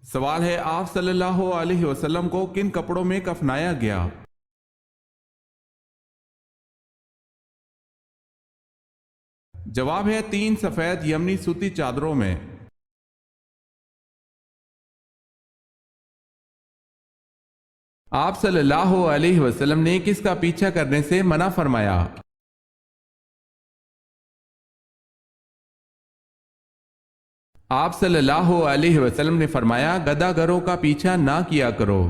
سوال ہے آپ صلی اللہ علیہ وسلم کو کن کپڑوں میں کفنایا گیا؟ جواب ہے 3 سفید یمنی سوتی چادروں میں۔ آپ صلی اللہ علیہ وسلم نے کس کا پیچھا کرنے سے منع فرمایا؟ آپ صلی اللہ علیہ وسلم نے فرمایا گدھا گروں کا پیچھا نہ کیا کرو۔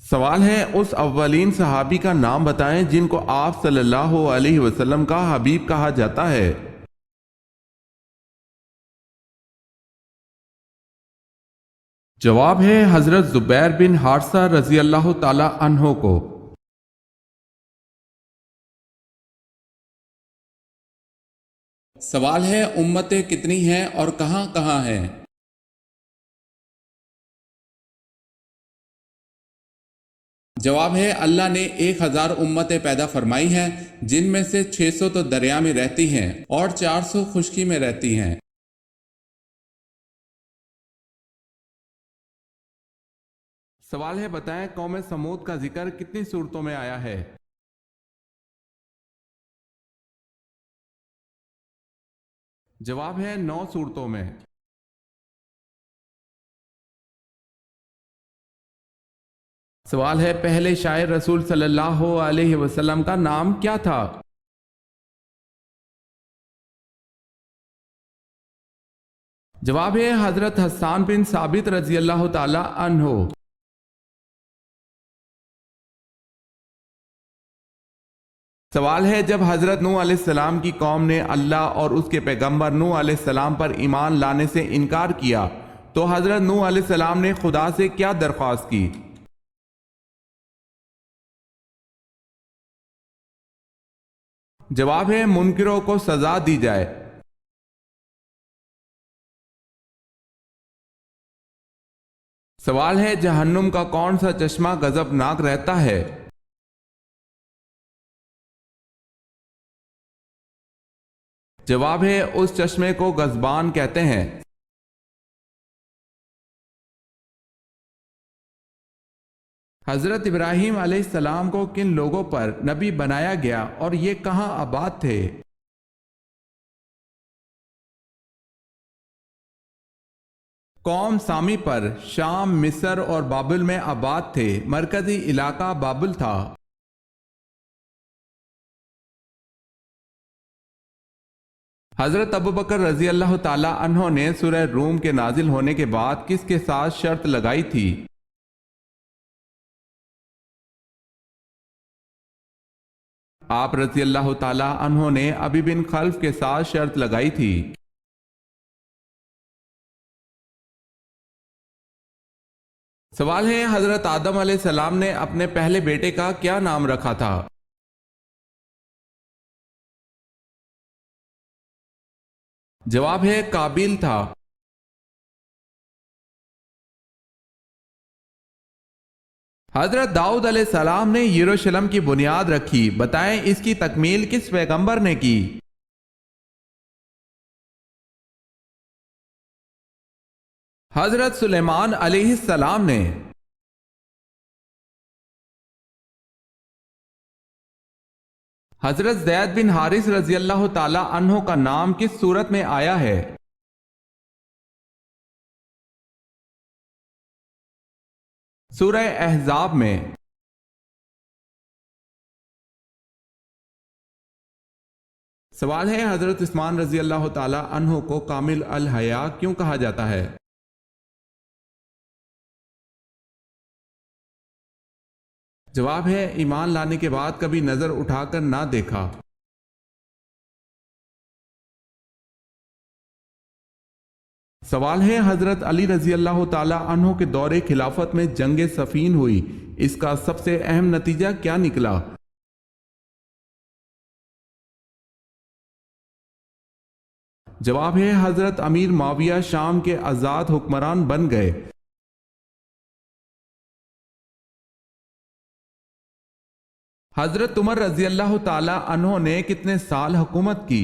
سوال ہے اس اولین صحابی کا نام بتائیں جن کو آپ صلی اللہ علیہ وسلم کا حبیب کہا جاتا ہے۔ جواب ہے حضرت زبیر بن حارثہ رضی اللہ تعالی عنہ کو۔ سوال ہے امتیں کتنی ہیں اور کہاں کہاں ہیں؟ جواب ہے اللہ نے 1000 امتیں پیدا فرمائی ہیں جن میں سے 600 تو دریا میں رہتی ہیں اور 400 خشکی میں رہتی ہیں۔ سوال ہے بتائیں قوم سمود کا ذکر کتنی صورتوں میں آیا ہے؟ جواب ہے 9 صورتوں میں۔ سوال ہے پہلے شاعر رسول صلی اللہ علیہ وسلم کا نام کیا تھا؟ جواب ہے حضرت حسان بن ثابت رضی اللہ تعالی عنہ۔ سوال ہے جب حضرت نوح علیہ السلام کی قوم نے اللہ اور اس کے پیغمبر نوح علیہ السلام پر ایمان لانے سے انکار کیا تو حضرت نوح علیہ السلام نے خدا سے کیا درخواست کی؟ جواب ہے منکروں کو سزا دی جائے۔ سوال ہے جہنم کا کون سا چشمہ غضبناک رہتا ہے؟ جواب ہے اس چشمے کو غضبان کہتے ہیں۔ حضرت ابراہیم علیہ السلام کو کن لوگوں پر نبی بنایا گیا اور یہ کہاں آباد تھے؟ قوم سامی پر شام، مصر اور بابل میں آباد تھے۔ مرکزی علاقہ بابل تھا۔ حضرت ابوبکر رضی اللہ تعالی عنہ نے سورہ روم کے نازل ہونے کے بعد کس کے ساتھ شرط لگائی تھی؟ آپ رضی اللہ تعالی عنہ نے ابی بن خلف کے ساتھ شرط لگائی تھی۔ سوال ہے حضرت آدم علیہ السلام نے اپنے پہلے بیٹے کا کیا نام رکھا تھا؟ جواب ہے قابیل تھا۔ حضرت داؤد علیہ السلام نے یروشلم کی بنیاد رکھی، بتائیں اس کی تکمیل کس پیغمبر نے کی؟ حضرت سلیمان علیہ السلام نے۔ حضرت زید بن حارث رضی اللہ تعالی عنہ کا نام کس صورت میں آیا ہے؟ سورہ احزاب میں۔ سوال ہے حضرت عثمان رضی اللہ تعالی عنہ کو کامل الحیا کیوں کہا جاتا ہے؟ جواب ہے ایمان لانے کے بعد کبھی نظر اٹھا کر نہ دیکھا۔ سوال ہے حضرت علی رضی اللہ تعالی عنہ کے دور خلافت میں جنگ صفین ہوئی، اس کا سب سے اہم نتیجہ کیا نکلا؟ جواب ہے حضرت امیر معاویہ شام کے آزاد حکمران بن گئے۔ حضرت عمر رضی اللہ تعالی عنہ نے کتنے سال حکومت کی؟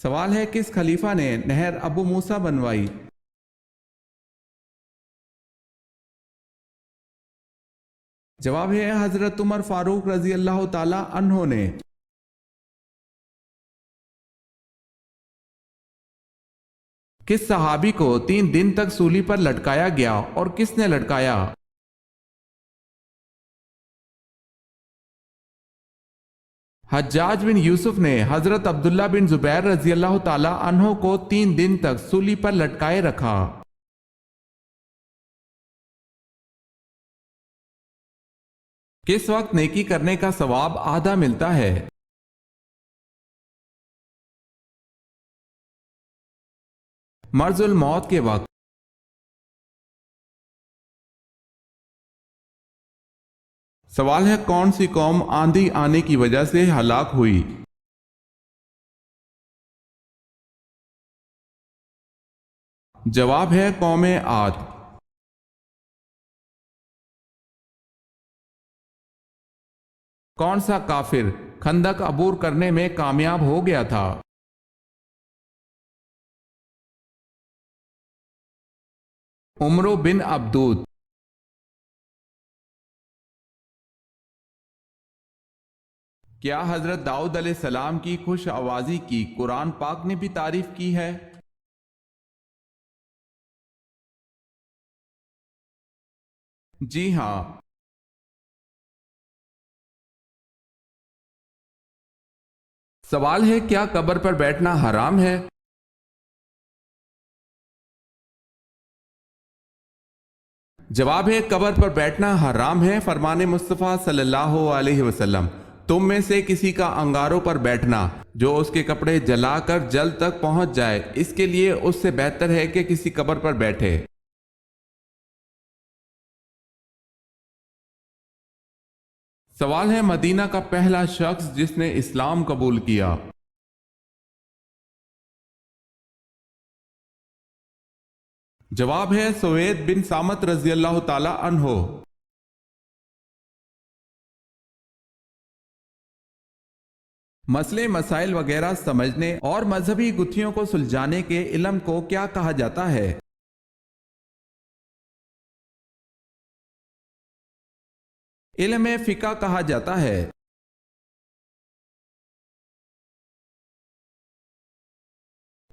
سوال ہے کس خلیفہ نے نہر ابو موسیٰ بنوائی؟ جواب ہے حضرت عمر فاروق رضی اللہ تعالی عنہ نے۔ کس صحابی کو 3 دن تک سولی پر لٹکایا گیا اور کس نے لٹکایا؟ حجاج بن یوسف نے حضرت عبداللہ بن زبیر رضی اللہ تعالی عنہ کو 3 دن تک سولی پر لٹکائے رکھا۔ کس وقت نیکی کرنے کا ثواب آدھا ملتا ہے؟ مرض الموت کے وقت۔ سوال ہے کون سی قوم آندھی آنے کی وجہ سے ہلاک ہوئی؟ جواب ہے قوم عاد۔ کون سا کافر خندق عبور کرنے میں کامیاب ہو گیا تھا؟ عمرو بن عبدود۔ کیا حضرت داؤد علیہ السلام کی خوش آوازی کی قرآن پاک نے بھی تعریف کی ہے؟ جی ہاں۔ سوال ہے کیا قبر پر بیٹھنا حرام ہے؟ جواب ہے قبر پر بیٹھنا حرام ہے۔ فرمان مصطفیٰ صلی اللہ علیہ وسلم، تم میں سے کسی کا انگاروں پر بیٹھنا جو اس کے کپڑے جلا کر جل تک پہنچ جائے، اس کے لیے اس سے بہتر ہے کہ کسی قبر پر بیٹھے۔ سوال ہے مدینہ کا پہلا شخص جس نے اسلام قبول کیا؟ جواب ہے سوید بن سامت رضی اللہ تعالی عنہ۔ مسئلے مسائل وغیرہ سمجھنے اور مذہبی گتھیوں کو سلجھانے کے علم کو کیا کہا جاتا ہے؟ علم فقہ کہا جاتا ہے۔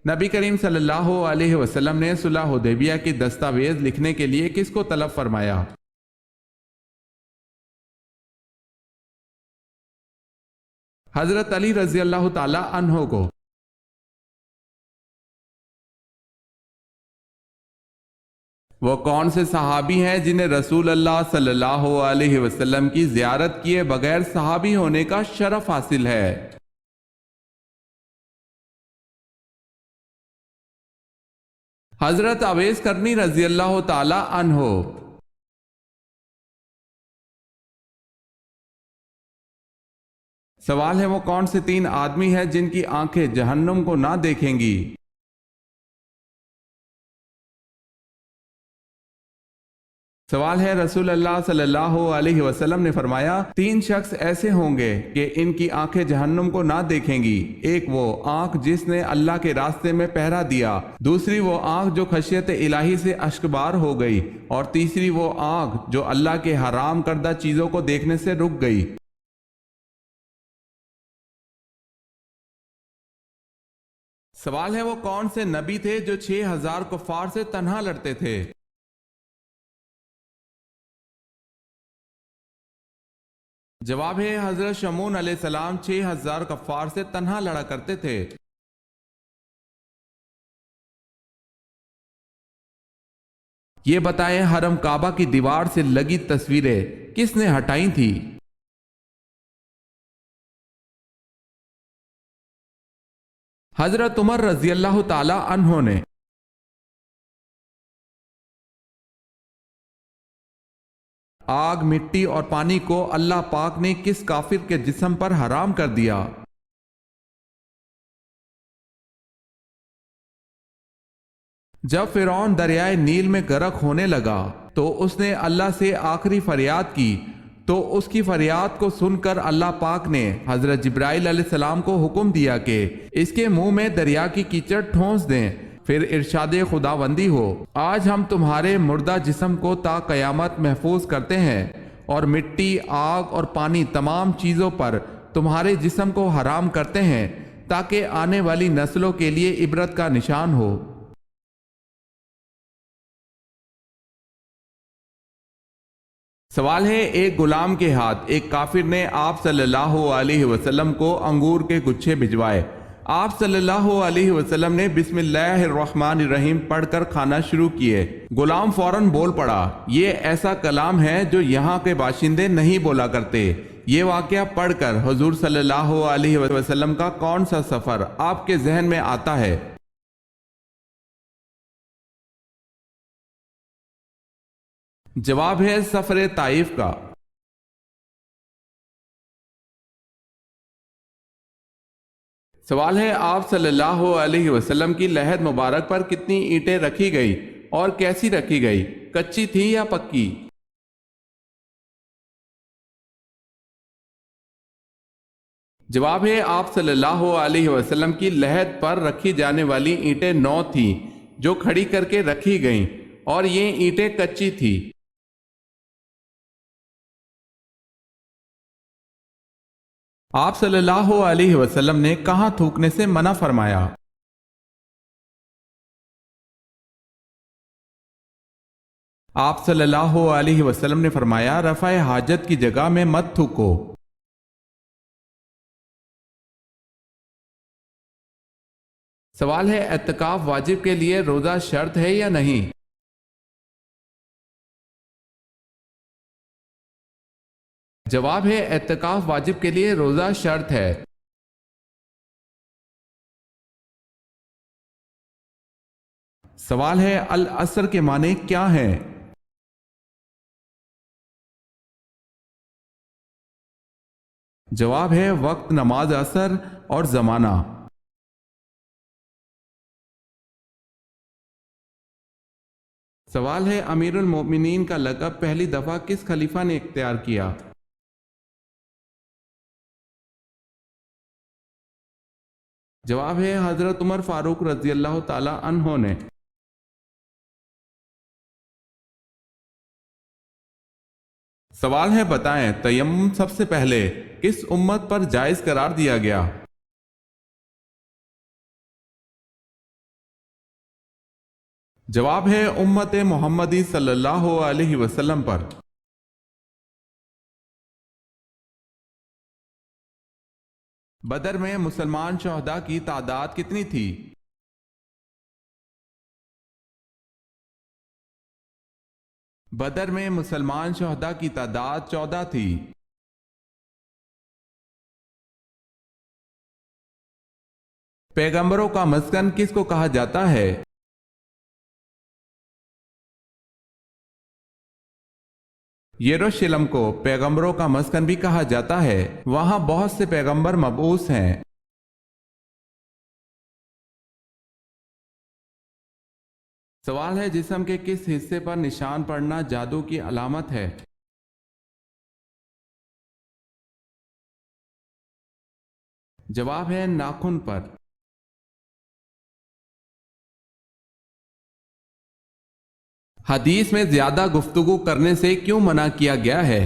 نبی کریم صلی اللہ علیہ وسلم نے صلح حدیبیہ کی دستاویز لکھنے کے لیے کس کو طلب فرمایا؟ حضرت علی رضی اللہ تعالی عنہ کو۔ وہ کون سے صحابی ہیں جنہیں رسول اللہ صلی اللہ علیہ وسلم کی زیارت کیے بغیر صحابی ہونے کا شرف حاصل ہے؟ حضرت اویس کرنی رضی اللہ تعالی عنہ۔ سوال ہے وہ کون سے 3 آدمی ہیں جن کی آنکھیں جہنم کو نہ دیکھیں گی؟ سوال ہے رسول اللہ صلی اللہ علیہ وسلم نے فرمایا 3 شخص ایسے ہوں گے کہ ان کی آنکھیں جہنم کو نہ دیکھیں گی۔ ایک وہ آنکھ جس نے اللہ کے راستے میں پہرا دیا، دوسری وہ آنکھ جو خشیت الہی سے اشکبار ہو گئی، اور تیسری وہ آنکھ جو اللہ کے حرام کردہ چیزوں کو دیکھنے سے رک گئی۔ سوال ہے وہ کون سے نبی تھے جو 6000 کفار سے تنہا لڑتے تھے؟ جواب ہے حضرت شمعون علیہ السلام 6000 کفار سے تنہا لڑا کرتے تھے۔ یہ بتائیں حرم کعبہ کی دیوار سے لگی تصویریں کس نے ہٹائی تھی؟ حضرت عمر رضی اللہ تعالی عنہ نے۔ آگ، مٹی اور پانی کو اللہ پاک نے کس کافر کے جسم پر حرام کر دیا؟ جب فرعون دریائے نیل میں غرق ہونے لگا تو اس نے اللہ سے آخری فریاد کی تو اس کی فریاد کو سن کر اللہ پاک نے حضرت جبرائیل علیہ السلام کو حکم دیا کہ اس کے منہ میں دریا کی کیچڑ ٹھونس دیں۔ پھر ارشاد خداوندی ہو، آج ہم تمہارے مردہ جسم کو تا قیامت محفوظ کرتے ہیں، اور مٹی، آگ اور پانی تمام چیزوں پر تمہارے جسم کو حرام کرتے ہیں، تاکہ آنے والی نسلوں کے لیے عبرت کا نشان ہو۔ سوال ہے، ایک غلام کے ہاتھ ایک کافر نے آپ صلی اللہ علیہ وسلم کو انگور کے گچھے بھجوائے۔ آپ صلی اللہ علیہ وسلم نے بسم اللہ الرحمن الرحیم پڑھ کر کھانا شروع کیے۔ غلام فوراً بول پڑا، یہ ایسا کلام ہے جو یہاں کے باشندے نہیں بولا کرتے۔ یہ واقعہ پڑھ کر حضور صلی اللہ علیہ وسلم کا کون سا سفر آپ کے ذہن میں آتا ہے؟ جواب ہے سفر طائف کا۔ سوال ہے، آپ صلی اللہ علیہ وسلم کی لحد مبارک پر کتنی اینٹیں رکھی گئی اور کیسی رکھی گئی؟ کچی تھی یا پکی؟ جواب ہے، آپ صلی اللہ علیہ وسلم کی لحد پر رکھی جانے والی اینٹیں 9 تھیں جو کھڑی کر کے رکھی گئیں، اور یہ اینٹیں کچی تھی۔ آپ صلی اللہ علیہ وسلم نے کہاں تھوکنے سے منع فرمایا؟ آپ صلی اللہ علیہ وسلم نے فرمایا، رفع حاجت کی جگہ میں مت تھوکو۔ سوال ہے، اعتکاف واجب کے لیے روزہ شرط ہے یا نہیں؟ جواب ہے، اعتکاف واجب کے لیے روزہ شرط ہے۔ سوال ہے، العصر کے معنی کیا ہیں؟ جواب ہے، وقت نماز عصر اور زمانہ۔ سوال ہے، امیر المومنین کا لقب پہلی دفعہ کس خلیفہ نے اختیار کیا؟ جواب ہے، حضرت عمر فاروق رضی اللہ تعالی عنہ نے۔ سوال ہے، بتائیں تیمم سب سے پہلے کس امت پر جائز قرار دیا گیا؟ جواب ہے، امت محمدی صلی اللہ علیہ وسلم پر۔ بدر میں مسلمان شہداء کی تعداد کتنی تھی؟ بدر میں مسلمان شہداء کی تعداد 14 تھی۔ پیغمبروں کا مسکن کس کو کہا جاتا ہے؟ یروشلم کو پیغمبروں کا مسکن بھی کہا جاتا ہے، وہاں بہت سے پیغمبر مبعوث ہیں۔ سوال ہے، جسم کے کس حصے پر نشان پڑنا جادو کی علامت ہے؟ جواب ہے، ناخن پر۔ حدیث میں زیادہ گفتگو کرنے سے کیوں منع کیا گیا ہے؟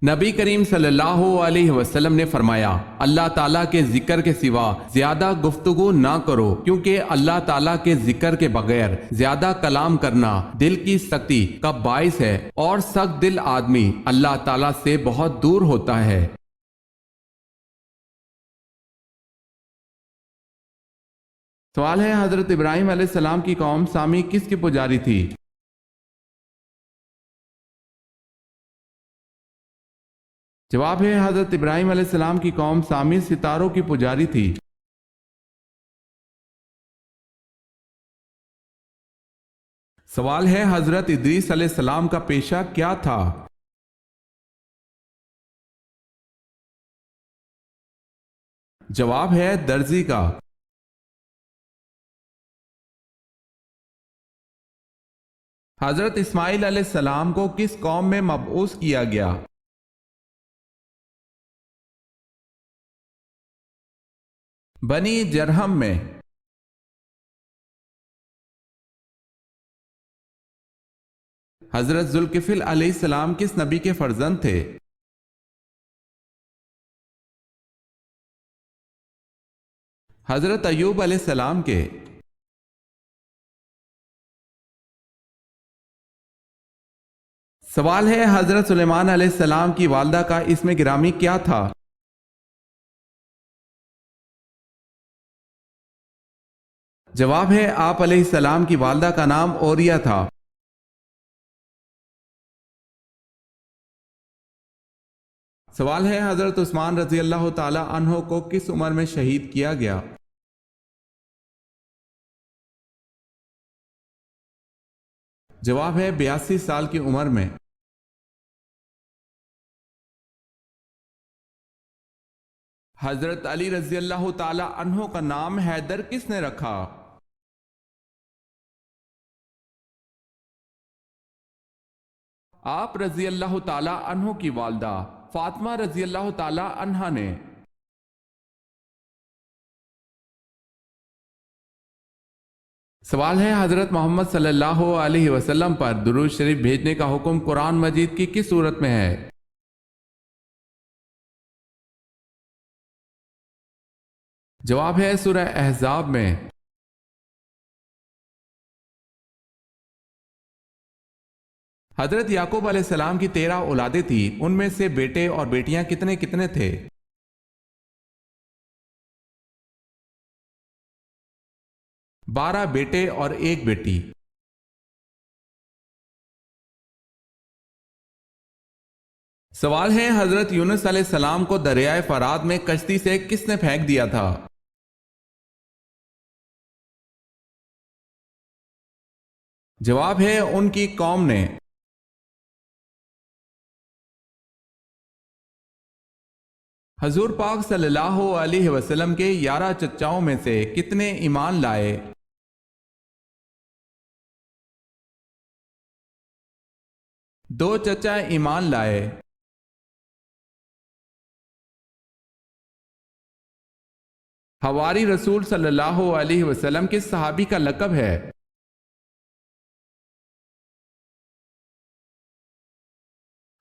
نبی کریم صلی اللہ علیہ وسلم نے فرمایا، اللہ تعالیٰ کے ذکر کے سوا زیادہ گفتگو نہ کرو، کیونکہ اللہ تعالیٰ کے ذکر کے بغیر زیادہ کلام کرنا دل کی سختی کا باعث ہے، اور سخت دل آدمی اللہ تعالیٰ سے بہت دور ہوتا ہے۔ سوال ہے، حضرت ابراہیم علیہ السلام کی قوم سامی کس کی پجاری تھی؟ جواب ہے، حضرت ابراہیم علیہ السلام کی قوم سامی ستاروں کی پجاری تھی۔ سوال ہے، حضرت ادریس علیہ السلام کا پیشہ کیا تھا؟ جواب ہے، درزی کا۔ حضرت اسماعیل علیہ السلام کو کس قوم میں مبعوث کیا گیا؟ بنی جرہم میں۔ حضرت ذوالکفل علیہ السلام کس نبی کے فرزند تھے؟ حضرت ایوب علیہ السلام کے۔ سوال ہے حضرت سلیمان علیہ السلام کی والدہ کا اسم گرامی کیا تھا؟ جواب ہے آپ علیہ السلام کی والدہ کا نام اوریا تھا۔ سوال ہے حضرت عثمان رضی اللہ تعالی عنہ کو کس عمر میں شہید کیا گیا؟ جواب ہے 82 سال کی عمر میں۔ حضرت علی رضی اللہ تعالی عنہ کا نام حیدر کس نے رکھا؟ آپ رضی اللہ تعالی عنہ کی والدہ فاطمہ رضی اللہ تعالی عنہا نے۔ سوال ہے حضرت محمد صلی اللہ علیہ وسلم پر درود شریف بھیجنے کا حکم قرآن مجید کی کس صورت میں ہے؟ جواب ہے سورہ احزاب میں۔ حضرت یعقوب علیہ السلام کی 13 اولادیں تھیں، ان میں سے بیٹے اور بیٹیاں کتنے کتنے تھے؟ 12 بیٹے اور 1 بیٹی۔ سوال ہے حضرت یونس علیہ السلام کو دریائے فرات میں کشتی سے کس نے پھینک دیا تھا؟ جواب ہے ان کی قوم نے۔ حضور پاک صلی اللہ علیہ وسلم کے 11 چچاؤں میں سے کتنے ایمان لائے؟ دو چچا ایمان لائے۔ حواری رسول صلی اللہ علیہ وسلم کس صحابی کا لقب ہے؟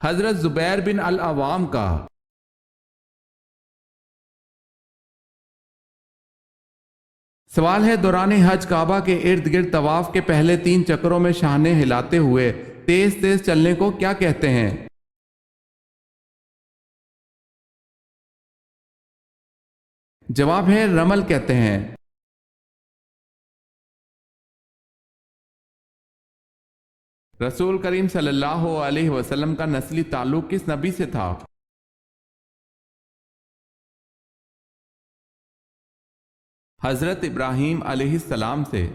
حضرت زبیر بن العوام کا۔ سوال ہے دوران حج کعبہ کے ارد گرد طواف کے پہلے 3 چکروں میں شانے ہلاتے ہوئے تیز تیز چلنے کو کیا کہتے ہیں؟ جواب ہے رمل کہتے ہیں۔ رسول کریم صلی اللہ علیہ وسلم کا نسلی تعلق کس نبی سے تھا؟ حضرت ابراہیم علیہ السلام سے۔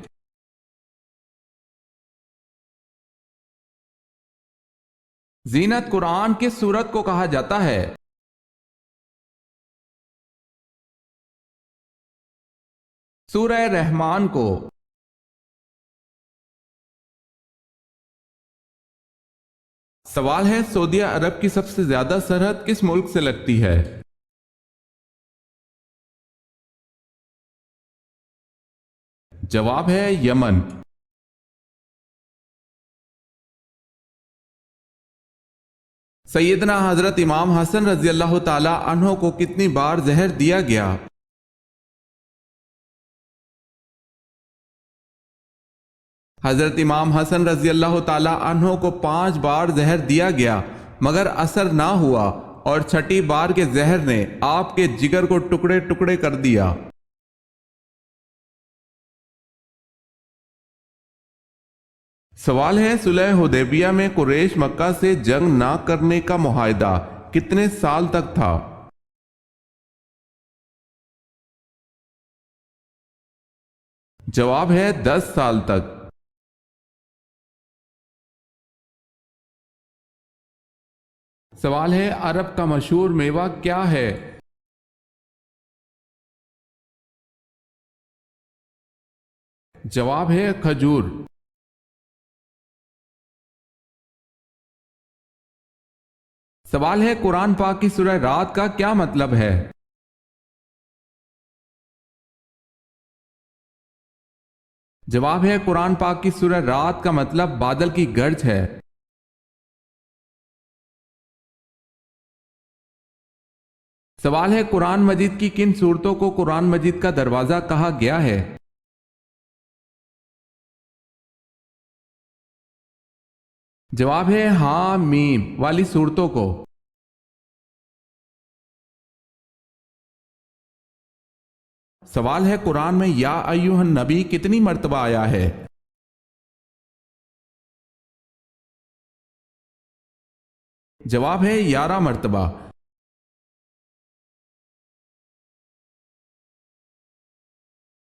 زینت قرآن کس سورت کو کہا جاتا ہے؟ سورہ رحمان کو۔ سوال ہے سعودیہ عرب کی سب سے زیادہ سرحد کس ملک سے لگتی ہے؟ جواب ہے یمن۔ سیدنا حضرت امام حسن رضی اللہ تعالی عنہ کو کتنی بار زہر دیا گیا؟ حضرت امام حسن رضی اللہ تعالی عنہ کو 5 بار زہر دیا گیا مگر اثر نہ ہوا اور 6ٹھی بار کے زہر نے آپ کے جگر کو ٹکڑے ٹکڑے کر دیا۔ سوال ہے صلح حدیبیہ میں قریش مکہ سے جنگ نہ کرنے کا معاہدہ کتنے سال تک تھا؟ جواب ہے 10 سال تک۔ سوال ہے عرب کا مشہور میوہ کیا ہے؟ جواب ہے کھجور۔ سوال ہے قرآن پاک کی سورہ رات کا کیا مطلب ہے؟ جواب ہے قرآن پاک کی سورہ رات کا مطلب بادل کی گرج ہے۔ سوال ہے قرآن مجید کی کن صورتوں کو قرآن مجید کا دروازہ کہا گیا ہے؟ جواب ہے ہاں میم والی صورتوں کو۔ سوال ہے قرآن میں یا ایھا النبی کتنی مرتبہ آیا ہے؟ جواب ہے 11 مرتبہ۔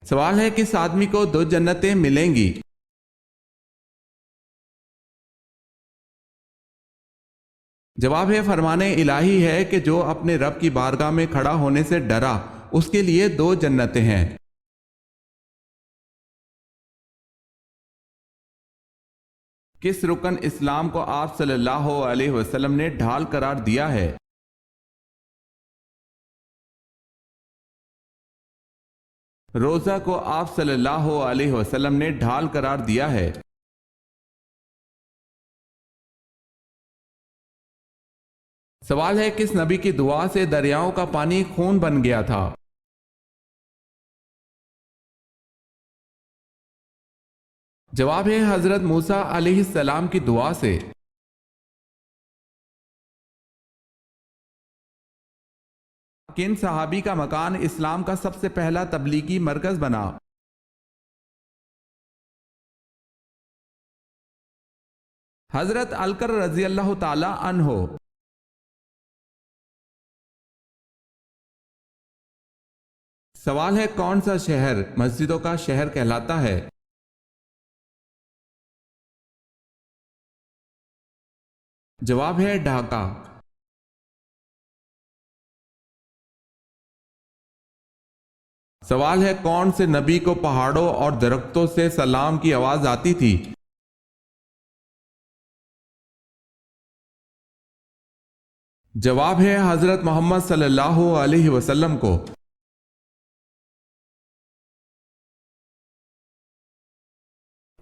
سوال ہے کس آدمی کو 2 جنتیں ملیں گی؟ جواب ہے فرمان الہی ہے کہ جو اپنے رب کی بارگاہ میں کھڑا ہونے سے ڈرا اس کے لیے 2 جنتیں ہیں۔ کس رکن اسلام کو آپ صلی اللہ علیہ وسلم نے ڈھال قرار دیا ہے؟ روزہ کو آپ صلی اللہ علیہ وسلم نے ڈھال قرار دیا ہے۔ سوال ہے کس نبی کی دعا سے دریاؤں کا پانی خون بن گیا تھا؟ جواب ہے حضرت موسیٰ علیہ السلام کی دعا سے۔ کن صحابی کا مکان اسلام کا سب سے پہلا تبلیغی مرکز بنا؟ حضرت الکر رضی اللہ تعالی عنہ۔ سوال ہے کون سا شہر مسجدوں کا شہر کہلاتا ہے؟ جواب ہے ڈھاکہ۔ سوال ہے کون سے نبی کو پہاڑوں اور درختوں سے سلام کی آواز آتی تھی؟ جواب ہے حضرت محمد صلی اللہ علیہ وسلم کو۔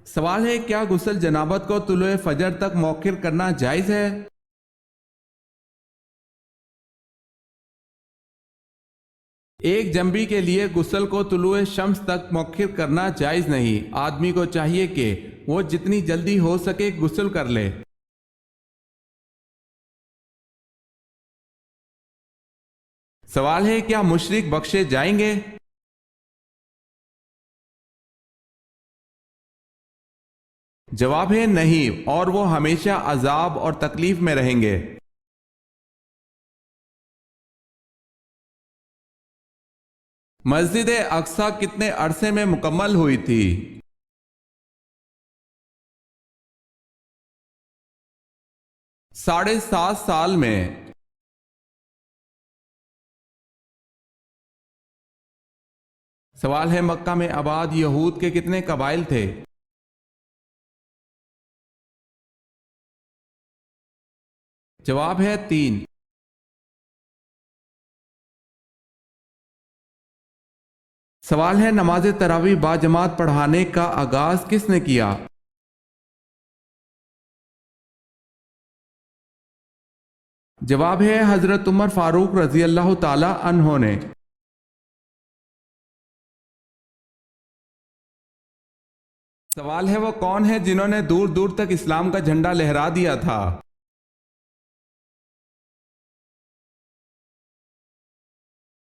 سوال ہے کیا غسل جنابت کو طلوع فجر تک مؤخر کرنا جائز ہے؟ ایک جنبی کے لیے غسل کو طلوع شمس تک مؤخر کرنا جائز نہیں، آدمی کو چاہیے کہ وہ جتنی جلدی ہو سکے غسل کر لے۔ سوال ہے کیا مشرک بخشے جائیں گے؟ جواب ہے نہیں، اور وہ ہمیشہ عذاب اور تکلیف میں رہیں گے۔ مسجد اقصی کتنے عرصے میں مکمل ہوئی تھی؟ 7.5 سال میں۔ سوال ہے مکہ میں آباد یہود کے کتنے قبائل تھے؟ جواب ہے 3۔ سوال ہے نماز تراویح با جماعت پڑھانے کا آغاز کس نے کیا؟ جواب ہے حضرت عمر فاروق رضی اللہ تعالی عنہ نے۔ سوال ہے وہ کون ہے جنہوں نے دور دور تک اسلام کا جھنڈا لہرا دیا تھا؟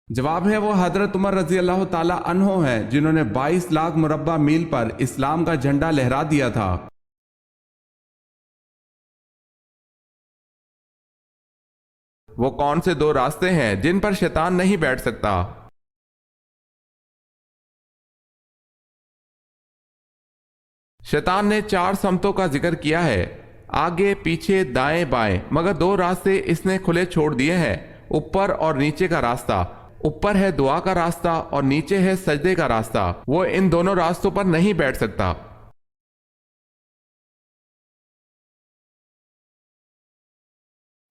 جواب ہے وہ حضرت عمر رضی اللہ تعالی عنہ ہیں جنہوں نے 22 لاکھ مربع میل پر اسلام کا جھنڈا لہرا دیا تھا۔ وہ کون سے 2 راستے ہیں جن پر شیطان نہیں بیٹھ سکتا؟ شیطان نے 4 سمتوں کا ذکر کیا ہے، آگے پیچھے دائیں بائیں، مگر 2 راستے اس نے کھلے چھوڑ دیے ہیں، اوپر اور نیچے کا راستہ۔ اوپر ہے دعا کا راستہ اور نیچے ہے سجدے کا راستہ، وہ ان دونوں راستوں پر نہیں بیٹھ سکتا۔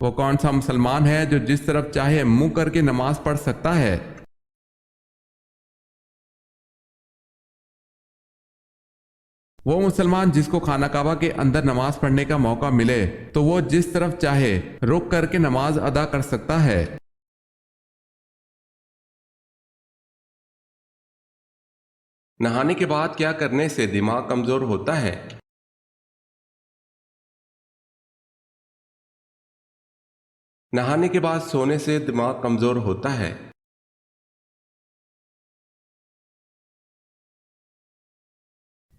وہ کون سا مسلمان ہے جو جس طرف چاہے منہ کر کے نماز پڑھ سکتا ہے؟ وہ مسلمان جس کو خانہ کعبہ کے اندر نماز پڑھنے کا موقع ملے تو وہ جس طرف چاہے رک کر کے نماز ادا کر سکتا ہے۔ نہانے کے بعد کیا کرنے سے دماغ کمزور ہوتا ہے؟ نہانے کے بعد سونے سے دماغ کمزور ہوتا ہے۔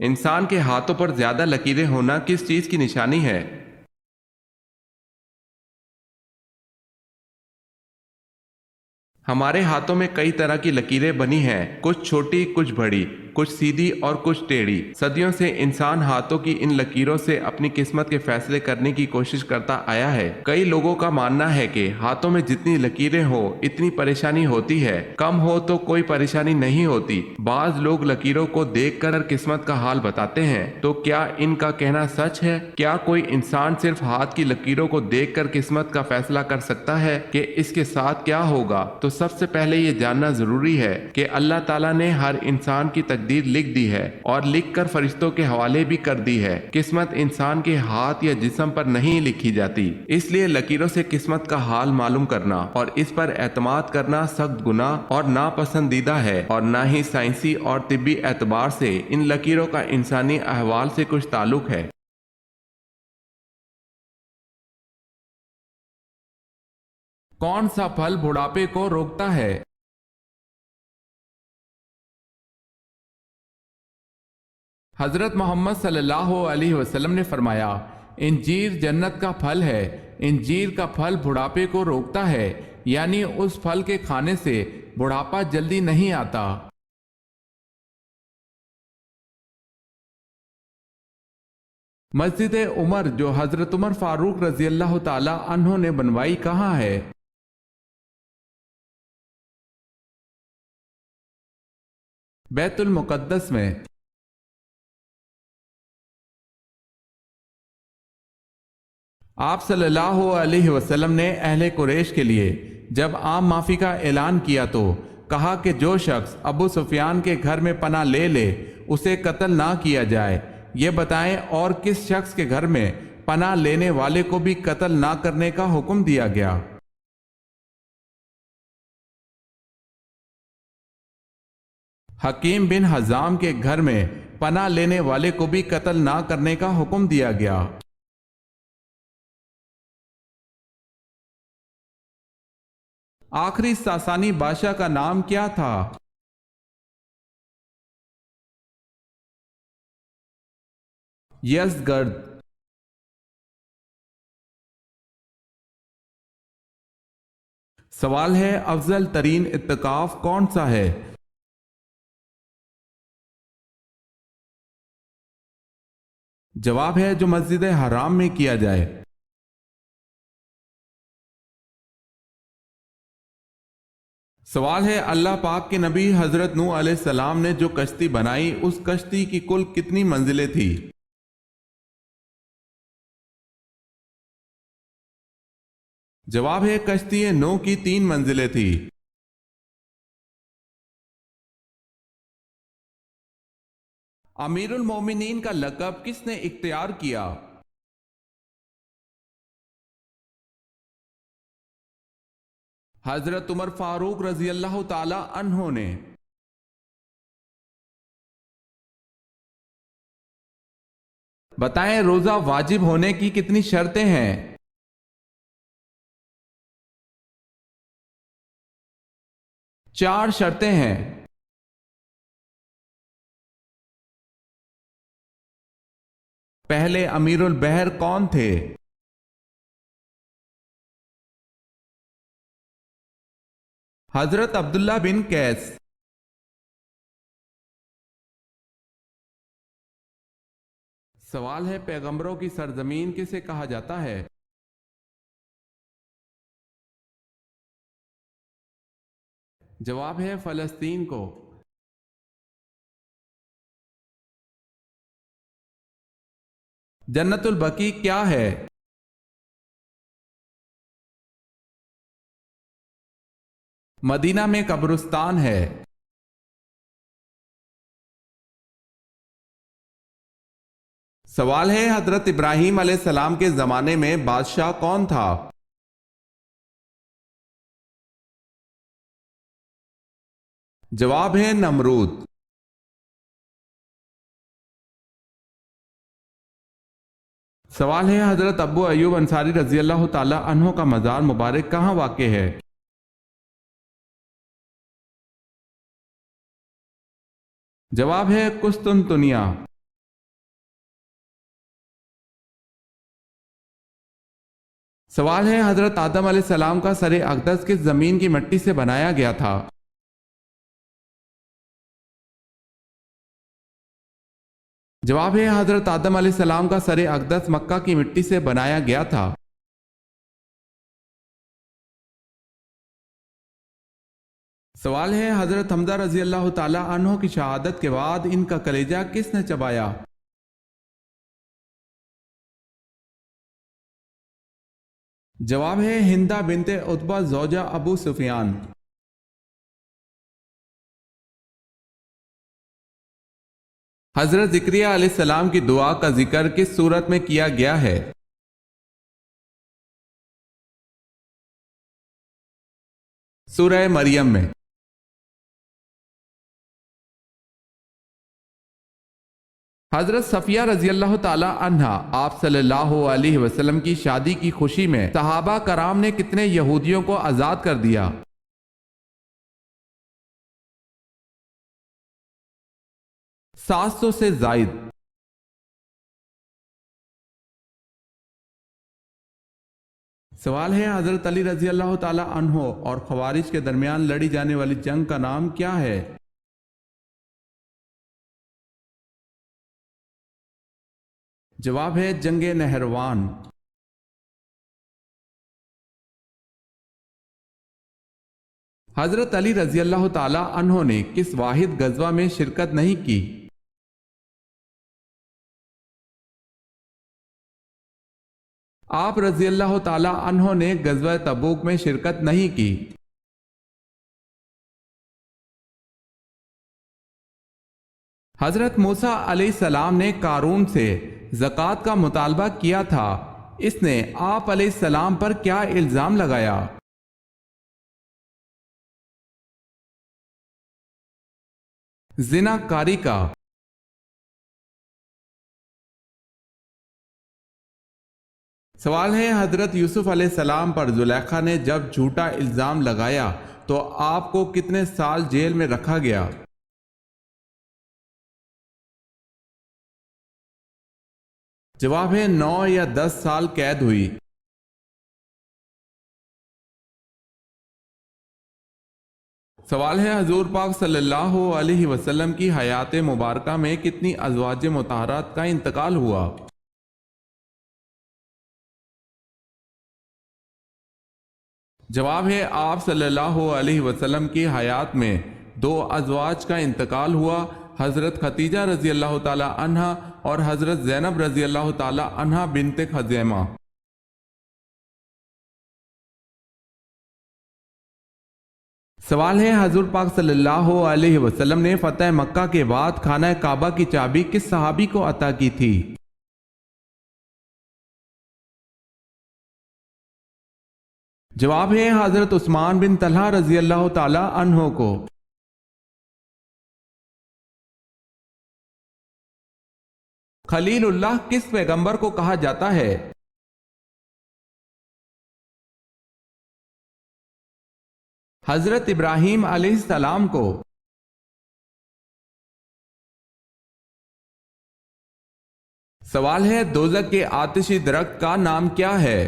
انسان کے ہاتھوں پر زیادہ لکیریں ہونا کس چیز کی نشانی ہے؟ ہمارے ہاتھوں میں کئی طرح کی لکیریں بنی ہیں، کچھ چھوٹی، کچھ بڑی، کچھ سیدھی اور کچھ ٹیڑھی۔ صدیوں سے انسان ہاتھوں کی ان لکیروں سے اپنی قسمت کے فیصلے کرنے کی کوشش کرتا آیا ہے۔ کئی لوگوں کا ماننا ہے کہ ہاتھوں میں جتنی لکیریں ہو اتنی پریشانی ہوتی ہے، کم ہو تو کوئی پریشانی نہیں ہوتی۔ بعض لوگ لکیروں کو دیکھ کر قسمت کا حال بتاتے ہیں، تو کیا ان کا کہنا سچ ہے؟ کیا کوئی انسان صرف ہاتھ کی لکیروں کو دیکھ کر قسمت کا فیصلہ کر سکتا ہے کہ اس کے ساتھ کیا ہوگا؟ تو سب سے پہلے یہ جاننا ضروری ہے کہ اللہ تعالیٰ نے ہر انسان کی تقدیر لکھ دی ہے اور لکھ کر فرشتوں کے حوالے بھی کر دی ہے۔ قسمت انسان کے ہاتھ یا جسم پر نہیں لکھی جاتی، اس لیے لکیروں سے قسمت کا حال معلوم کرنا اور اس پر اعتماد کرنا سخت گناہ اور ناپسندیدہ ہے، اور نہ ہی سائنسی اور طبی اعتبار سے ان لکیروں کا انسانی احوال سے کچھ تعلق ہے۔ کون سا پھل بڑھاپے کو روکتا ہے؟ حضرت محمد صلی اللہ علیہ وسلم نے فرمایا، انجیر جنت کا پھل ہے، انجیر کا پھل بڑھاپے کو روکتا ہے، یعنی اس پھل کے کھانے سے بڑھاپا جلدی نہیں آتا۔ مسجد عمر جو حضرت عمر فاروق رضی اللہ تعالی عنہ نے بنوائی کہاں ہے؟ بیت المقدس میں۔ آپ صلی اللہ علیہ وسلم نے اہل قریش کے لیے جب عام معافی کا اعلان کیا تو کہا کہ جو شخص ابو سفیان کے گھر میں پناہ لے لے اسے قتل نہ کیا جائے۔ یہ بتائیں اور کس شخص کے گھر میں پناہ لینے والے کو بھی قتل نہ کرنے کا حکم دیا گیا؟ حکیم بن حزام کے گھر میں پناہ لینے والے کو بھی قتل نہ کرنے کا حکم دیا گیا۔ آخری ساسانی بادشاہ کا نام کیا تھا؟ یزدگرد۔ سوال ہے، افضل ترین اعتکاف کون سا ہے؟ جواب ہے جو مسجد حرام میں کیا جائے۔ سوال ہے، اللہ پاک کے نبی حضرت نوح علیہ السلام نے جو کشتی بنائی اس کشتی کی کل کتنی منزلیں تھی؟ جواب ہے کشتی نوح کی 3 منزلیں تھی۔ امیر المومنین کا لقب کس نے اختیار کیا؟ حضرت عمر فاروق رضی اللہ تعالی عنہ نے۔ بتائیں روزہ واجب ہونے کی کتنی شرطیں ہیں؟ 4 شرطیں ہیں۔ پہلے امیر البحر کون تھے؟ حضرت عبداللہ بن قیس۔ سوال ہے، پیغمبروں کی سرزمین کسے کہا جاتا ہے؟ جواب ہے فلسطین کو۔ جنت البقیع کیا ہے؟ مدینہ میں قبرستان ہے۔ سوال ہے حضرت ابراہیم علیہ السلام کے زمانے میں بادشاہ کون تھا؟ جواب ہے نمرود۔ سوال ہے حضرت ابو ایوب انصاری رضی اللہ تعالی عنہ کا مزار مبارک کہاں واقع ہے؟ جواب ہے قسطنطنیہ۔ سوال ہے حضرت آدم علیہ السلام کا سر اقدس کس زمین کی مٹی سے بنایا گیا تھا؟ جواب ہے حضرت آدم علیہ السلام کا سر اقدس مکہ کی مٹی سے بنایا گیا تھا۔ سوال ہے حضرت حمزہ رضی اللہ تعالی عنہ کی شہادت کے بعد ان کا کلیجہ کس نے چبایا؟ جواب ہے ہندہ بنت عتبہ زوجہ ابو سفیان۔ حضرت زکریا علیہ السلام کی دعا کا ذکر کس صورت میں کیا گیا ہے؟ سورہ مریم میں۔ حضرت صفیہ رضی اللہ تعالی عنہا آپ صلی اللہ علیہ وسلم کی شادی کی خوشی میں صحابہ کرام نے کتنے یہودیوں کو آزاد کر دیا؟ 700 سے زائد۔ سوال ہے حضرت علی رضی اللہ تعالی عنہ اور خوارج کے درمیان لڑی جانے والی جنگ کا نام کیا ہے؟ جواب ہے جنگ نہروان۔ حضرت علی رضی اللہ تعالی عنہ نے کس واحد غزوہ میں شرکت نہیں کی؟ آپ رضی اللہ تعالی عنہ نے غزوہ تبوک میں شرکت نہیں کی۔ حضرت موسیٰ علیہ السلام نے قارون سے زکوٰۃ کا مطالبہ کیا تھا، اس نے آپ علیہ السلام پر کیا الزام لگایا؟ زنا کاری کا۔ سوال ہے حضرت یوسف علیہ السلام پر زلیخا نے جب جھوٹا الزام لگایا تو آپ کو کتنے سال جیل میں رکھا گیا؟ جواب ہے 9 یا 10 سال قید ہوئی۔ سوال ہے حضور پاک صلی اللہ علیہ وسلم کی حیات مبارکہ میں کتنی ازواج مطہرات کا انتقال ہوا؟ جواب ہے آپ صلی اللہ علیہ وسلم کی حیات میں 2 ازواج کا انتقال ہوا، حضرت خدیجہ رضی اللہ تعالی عنہا اور حضرت زینب رضی اللہ تعالی عنہا بنت خزیمہ۔ سوال ہے حضور پاک صلی اللہ علیہ وسلم نے فتح مکہ کے بعد خانہ کعبہ کی چابی کس صحابی کو عطا کی تھی؟ جواب ہے حضرت عثمان بن طلحہ رضی اللہ تعالی عنہ کو۔ خلیل اللہ کس پیغمبر کو کہا جاتا ہے؟ حضرت ابراہیم علیہ السلام کو۔ سوال ہے دوزخ کے آتشی درخت کا نام کیا ہے؟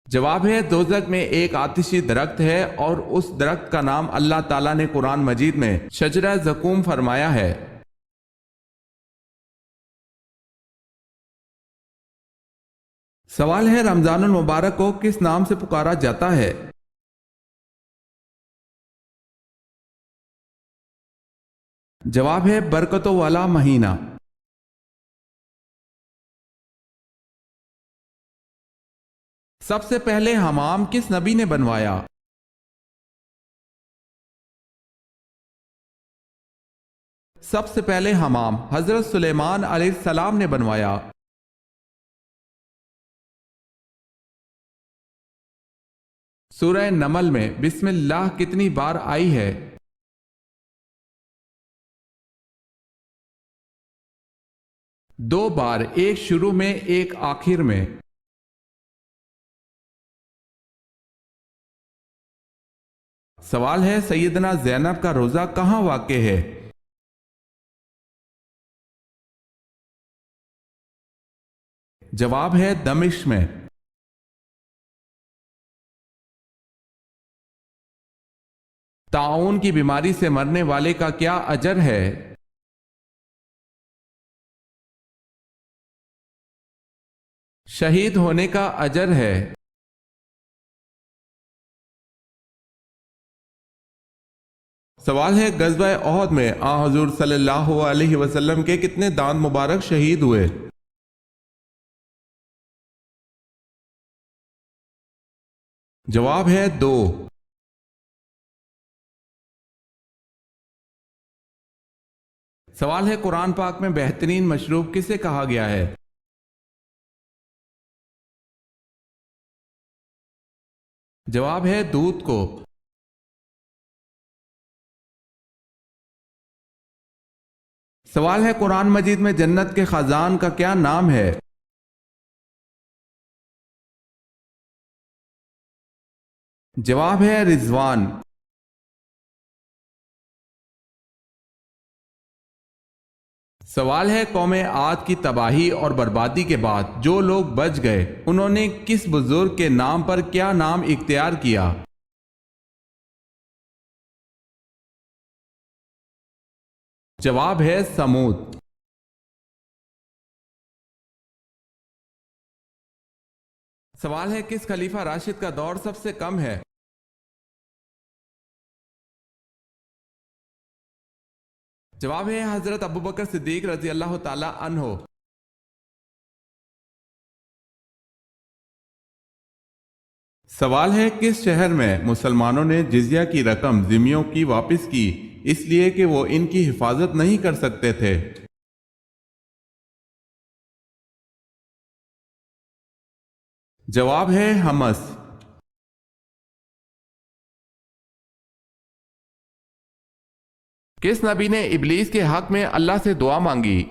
جواب ہے دوزخ میں ایک آتشی درخت ہے اور اس درخت کا نام اللہ تعالیٰ نے قرآن مجید میں شجرہ زقوم فرمایا ہے۔ سوال ہے رمضان المبارک کو کس نام سے پکارا جاتا ہے؟ جواب ہے برکتوں والا مہینہ۔ سب سے پہلے حمام کس نبی نے بنوایا؟ سب سے پہلے حمام حضرت سلیمان علیہ السلام نے بنوایا۔ سورہ نمل میں بسم اللہ کتنی بار آئی ہے؟ 2 بار، ایک شروع میں ایک آخر میں۔ سوال ہے سیدنا زینب کا روزہ کہاں واقع ہے؟ جواب ہے دمشق میں۔ طاعون کی بیماری سے مرنے والے کا کیا اجر ہے؟ شہید ہونے کا اجر ہے۔ سوال ہے غزوہ احد میں آن حضور صلی اللہ علیہ وسلم کے کتنے دانت مبارک شہید ہوئے؟ جواب ہے 2۔ سوال ہے قرآن پاک میں بہترین مشروب کسے کہا گیا ہے؟ جواب ہے دودھ کو۔ سوال ہے قرآن مجید میں جنت کے خزان کا کیا نام ہے؟ جواب ہے رضوان۔ سوال ہے قوم عاد کی تباہی اور بربادی کے بعد جو لوگ بچ گئے انہوں نے کس بزرگ کے نام پر کیا نام اختیار کیا؟ جواب ہے سمود۔ سوال ہے کس خلیفہ راشد کا دور سب سے کم ہے؟ جواب ہے حضرت ابوبکر صدیق رضی اللہ تعالی عنہ۔ سوال ہے کس شہر میں مسلمانوں نے جزیہ کی رقم ذمیوں کی واپس کی اس لیے کہ وہ ان کی حفاظت نہیں کر سکتے تھے؟ جواب ہے حمص۔ کس نبی نے ابلیس کے حق میں اللہ سے دعا مانگی؟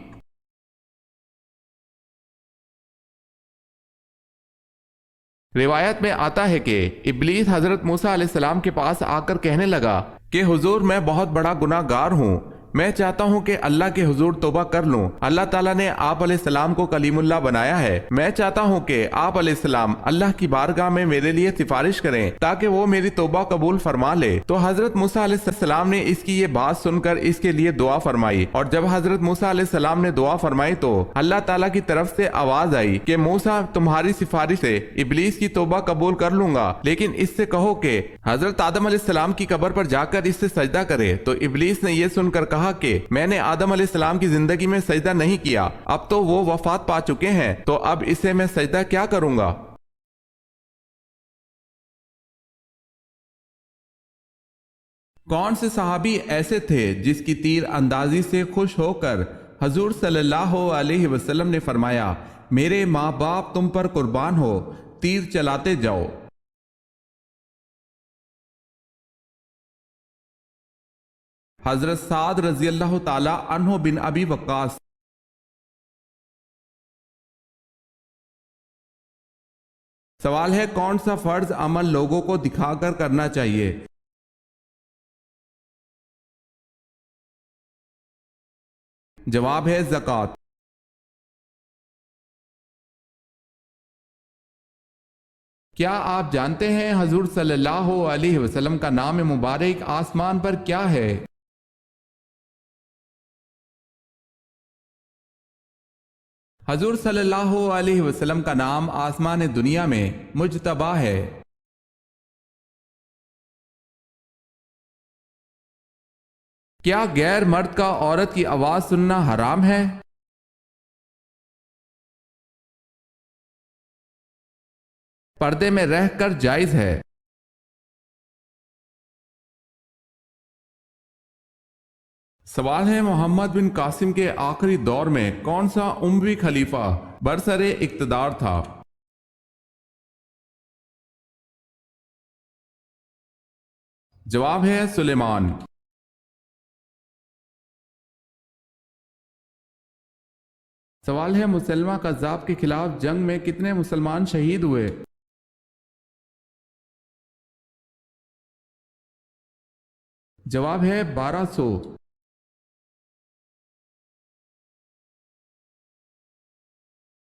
روایت میں آتا ہے کہ ابلیس حضرت موسیٰ علیہ السلام کے پاس آ کر کہنے لگا کہ حضور میں بہت بڑا گناہ گار ہوں، میں چاہتا ہوں کہ اللہ کے حضور توبہ کر لوں۔ اللہ تعالیٰ نے آپ علیہ السلام کو کلیم اللہ بنایا ہے، میں چاہتا ہوں کہ آپ علیہ السلام اللہ کی بارگاہ میں میرے لیے سفارش کریں تاکہ وہ میری توبہ قبول فرما لے۔ تو حضرت موسیٰ علیہ السلام نے اس کی یہ بات سن کر اس کے لیے دعا فرمائی، اور جب حضرت موسیٰ علیہ السلام نے دعا فرمائی تو اللہ تعالیٰ کی طرف سے آواز آئی کہ موسیٰ تمہاری سفارش سے ابلیس کی توبہ قبول کر لوں گا، لیکن اس سے کہو کہ حضرت آدم علیہ السلام کی قبر پر جا کر اس سے سجدہ کرے۔ تو ابلیس نے یہ سن کر کہا کہ میں نے آدم علیہ السلام کی زندگی میں سجدہ نہیں کیا، اب تو وہ وفات پا چکے ہیں، تو اب اسے میں سجدہ کیا کروں گا؟ کون سے صحابی ایسے تھے جس کی تیر اندازی سے خوش ہو کر حضور صلی اللہ علیہ وسلم نے فرمایا میرے ماں باپ تم پر قربان ہو، تیر چلاتے جاؤ؟ حضرت سعد رضی اللہ تعالی عنہ بن ابی وقاص۔ سوال ہے کون سا فرض عمل لوگوں کو دکھا کر کرنا چاہیے؟ جواب ہے زکوٰۃ۔ کیا آپ جانتے ہیں حضور صلی اللہ علیہ وسلم کا نام مبارک آسمان پر کیا ہے؟ حضور صلی اللہ علیہ وسلم کا نام آسمان دنیا میں مجتبی ہے۔ کیا غیر مرد کا عورت کی آواز سننا حرام ہے؟ پردے میں رہ کر جائز ہے۔ سوال ہے محمد بن قاسم کے آخری دور میں کون سا اموی خلیفہ برسر اقتدار تھا؟ جواب ہے سلیمان۔ سوال ہے مسلمہ کذاب کے خلاف جنگ میں کتنے مسلمان شہید ہوئے؟ جواب ہے 1200۔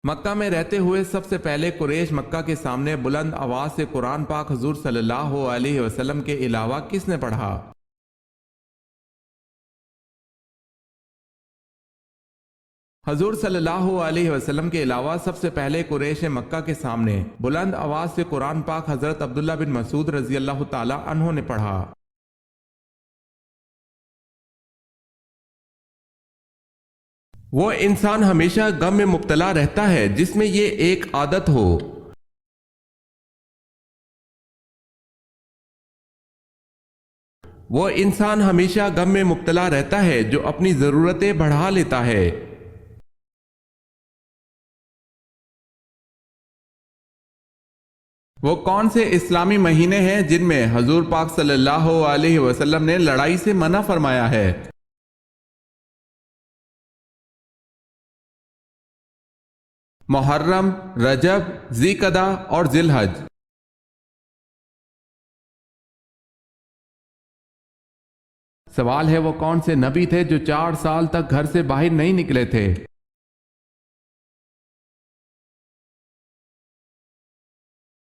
مکہ میں رہتے ہوئے سب سے پہلے قریش مکہ کے سامنے بلند آواز سے قرآن پاک حضور صلی اللہ علیہ وسلم کے علاوہ کس نے پڑھا؟ حضور صلی اللہ علیہ وسلم کے علاوہ سب سے پہلے قریش مکہ کے سامنے بلند آواز سے قرآن پاک حضرت عبداللہ بن مسعود رضی اللہ تعالی عنہ نے پڑھا۔ وہ انسان ہمیشہ غم میں مبتلا رہتا ہے جس میں یہ ایک عادت ہو۔ وہ انسان ہمیشہ غم میں مبتلا رہتا ہے جو اپنی ضرورتیں بڑھا لیتا ہے۔ وہ کون سے اسلامی مہینے ہیں جن میں حضور پاک صلی اللہ علیہ وسلم نے لڑائی سے منع فرمایا ہے؟ محرم، رجب، ذی القعدہ اور ذی الحج۔ سوال ہے وہ کون سے نبی تھے جو 4 سال تک گھر سے باہر نہیں نکلے تھے؟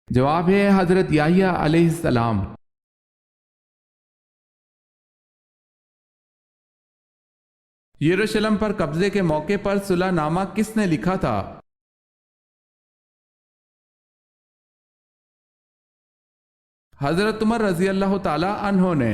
جواب ہے حضرت یحییٰ علیہ السلام۔ یروشلم پر قبضے کے موقع پر صلح نامہ کس نے لکھا تھا؟ حضرت عمر رضی اللہ تعالی عنہ نے۔